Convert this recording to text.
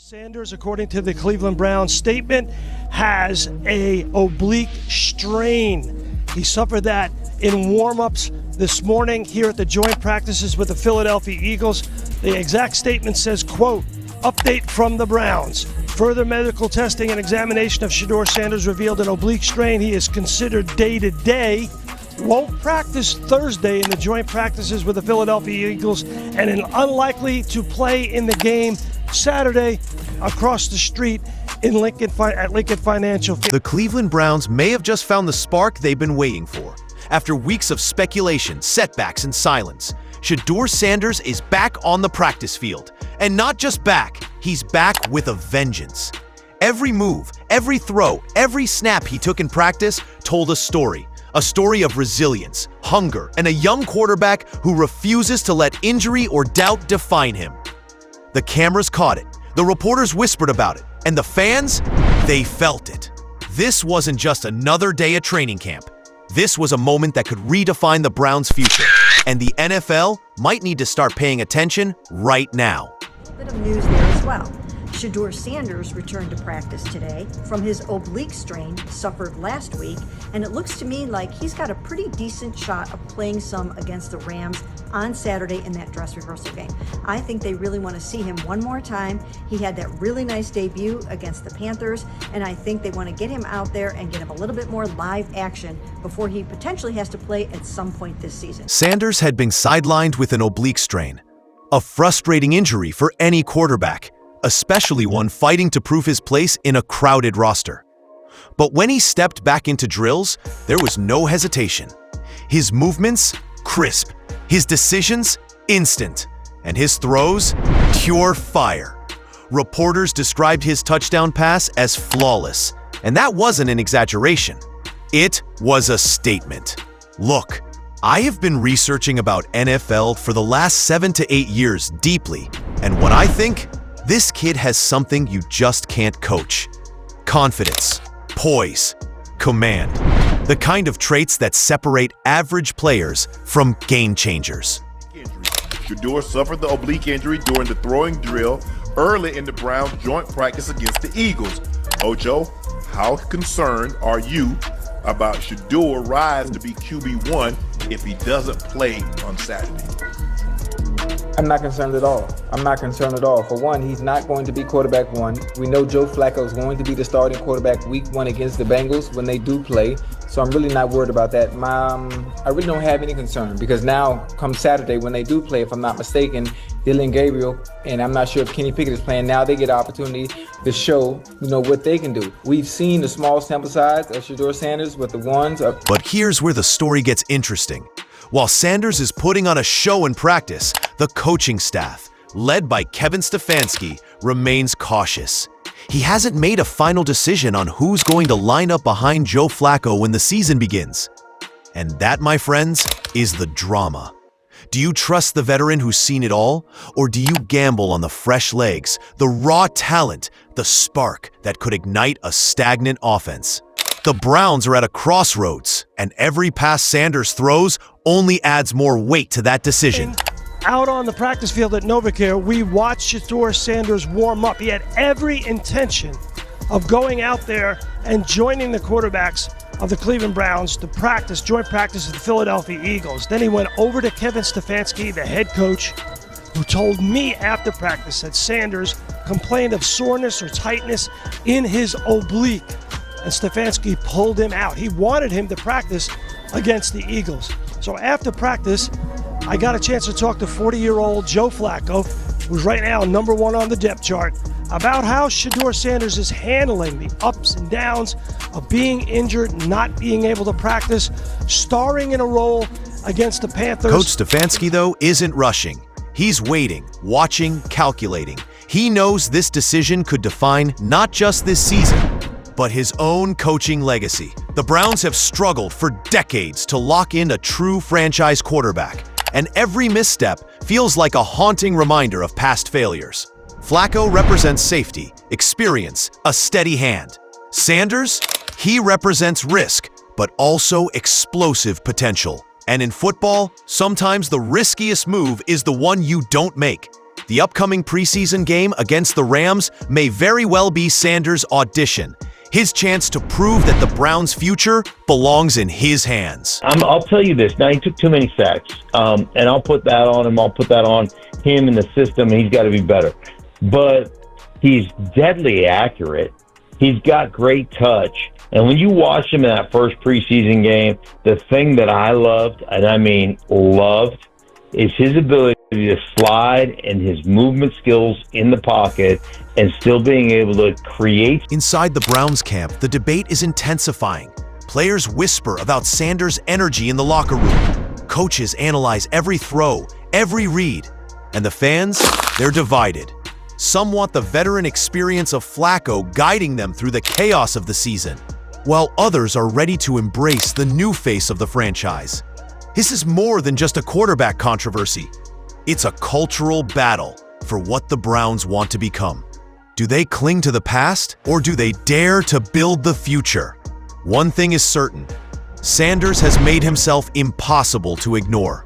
Sanders, according to the Cleveland Browns statement, has a oblique strain. He suffered that in warm-ups this morning here at the joint practices with the Philadelphia Eagles. The exact statement says, quote, "Update from the Browns. Further medical testing and examination of Shedeur Sanders revealed an oblique strain. He is considered day-to-day. Won't practice Thursday in the joint practices with the Philadelphia Eagles, and unlikely to play in the game Saturday across the street in Lincoln Financial." The Cleveland Browns may have just found the spark they've been waiting for. After weeks of speculation, setbacks, and silence, Shedeur Sanders is back on the practice field. And not just back, he's back with a vengeance. Every move, every throw, every snap he took in practice told a story. A story of resilience, hunger, and a young quarterback who refuses to let injury or doubt define him. The cameras caught it, the reporters whispered about it, and the fans, they felt it. This wasn't just another day at training camp. This was a moment that could redefine the Browns' future, and the NFL might need to start paying attention right now. A bit of news there as well. Shedeur Sanders returned to practice today from his oblique strain suffered last week, and it looks to me like he's got a pretty decent shot of playing some against the Rams on Saturday in that dress rehearsal game. I think they really want to see him one more time. He had that really nice debut against the Panthers, and I think they want to get him out there and get him a little bit more live action before he potentially has to play at some point this season. Sanders had been sidelined with an oblique strain, a frustrating injury for any quarterback, especially one fighting to prove his place in a crowded roster. But when he stepped back into drills, there was no hesitation. His movements, crisp. His decisions, instant. And his throws, pure fire. Reporters described his touchdown pass as flawless, and that wasn't an exaggeration. It was a statement. Look, I have been researching about NFL for the last 7 to 8 years deeply, and what I think, this kid has something you just can't coach. Confidence, poise, command. The kind of traits that separate average players from game changers. Shedeur suffered the oblique injury during the throwing drill early in the Browns' joint practice against the Eagles. Ocho, how concerned are you about Shedeur's rise to be QB1 if he doesn't play on Saturday? I'm not concerned at all. I'm not concerned at all. For one, he's not going to be quarterback one. We know Joe Flacco is going to be the starting quarterback week 1 against the Bengals when they do play. So I'm really not worried about that. I really don't have any concern because now, come Saturday when they do play, if I'm not mistaken, Dylan Gabriel, and I'm not sure if Kenny Pickett is playing, now they get an opportunity to show, what they can do. We've seen the small sample size of Shedeur Sanders with the ones. But here's where the story gets interesting. While Sanders is putting on a show in practice, the coaching staff, led by Kevin Stefanski, remains cautious. He hasn't made a final decision on who's going to line up behind Joe Flacco when the season begins. And that, my friends, is the drama. Do you trust the veteran who's seen it all? Or do you gamble on the fresh legs, the raw talent, the spark that could ignite a stagnant offense? The Browns are at a crossroads, and every pass Sanders throws only adds more weight to that decision. Out on the practice field at Novacare, we watched Shedeur Sanders warm up. He had every intention of going out there and joining the quarterbacks of the Cleveland Browns to practice, joint practice with the Philadelphia Eagles. Then he went over to Kevin Stefanski, the head coach, who told me after practice that Sanders complained of soreness or tightness in his oblique, and Stefanski pulled him out. He wanted him to practice against the Eagles. So after practice, I got a chance to talk to 40-year-old Joe Flacco, who's right now #1 on the depth chart, about how Shedeur Sanders is handling the ups and downs of being injured, not being able to practice, starring in a role against the Panthers. Coach Stefanski, though, isn't rushing. He's waiting, watching, calculating. He knows this decision could define not just this season, but his own coaching legacy. The Browns have struggled for decades to lock in a true franchise quarterback, and every misstep feels like a haunting reminder of past failures. Flacco represents safety, experience, a steady hand. Sanders, he represents risk, but also explosive potential. And in football, sometimes the riskiest move is the one you don't make. The upcoming preseason game against the Rams may very well be Sanders' audition, his chance to prove that the Browns' future belongs in his hands. I'll tell you this. Now, he took too many sacks, and I'll put that on him. I'll put that on him in the system. He's got to be better. But he's deadly accurate. He's got great touch. And when you watch him in that first preseason game, the thing that I loved, and I mean loved, is his ability to slide and his movement skills in the pocket and still being able to create. Inside the Browns camp, the debate is intensifying. Players whisper about Sanders' energy in the locker room. Coaches analyze every throw, every read. And the fans, they're divided. Some want the veteran experience of Flacco guiding them through the chaos of the season, while others are ready to embrace the new face of the franchise. This is more than just a quarterback controversy. It's a cultural battle for what the Browns want to become. Do they cling to the past, or do they dare to build the future? One thing is certain: Sanders has made himself impossible to ignore.